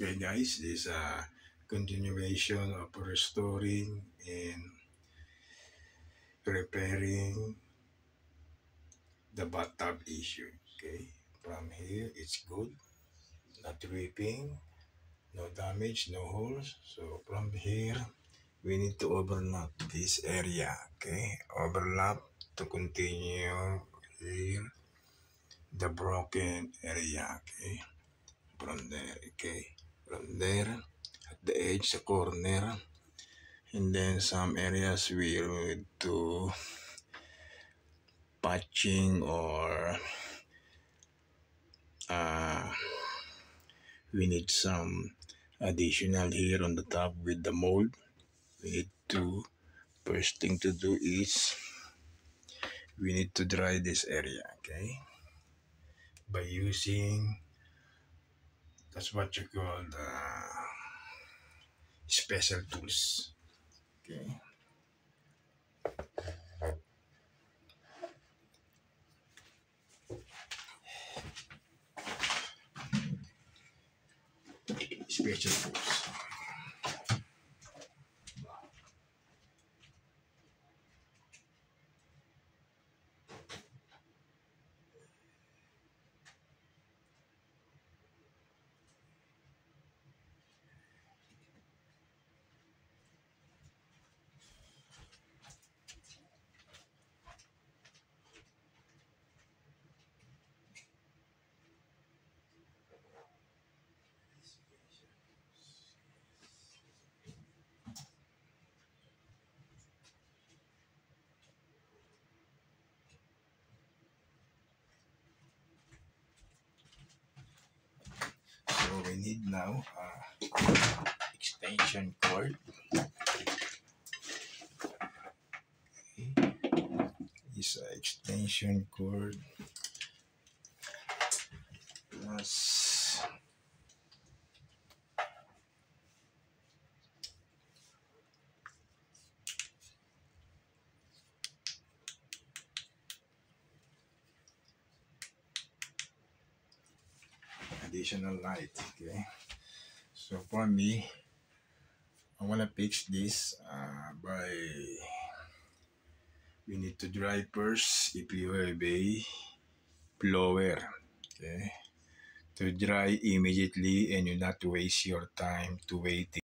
Okay guys, this is a continuation of restoring and repairing the bathtub issue. Okay, from here it's good, not dripping, no damage, no holes. So from here we need to overlap this area. Okay, overlap to continue here the broken area. Okay, from there. Okay, from there at the edge, the corner. And then some areas we need to patching or uh, we need some additional here on the top with the mold. We need to, first thing to do is we need to dry this area, okay? By using, that's what you call special tools, okay? Special tools. So we need now extension cord. This extension cord plus additional light. Okay, so for me, I want to fix this by we need to dry first if you have a blower, okay, to dry immediately and you not waste your time to waiting.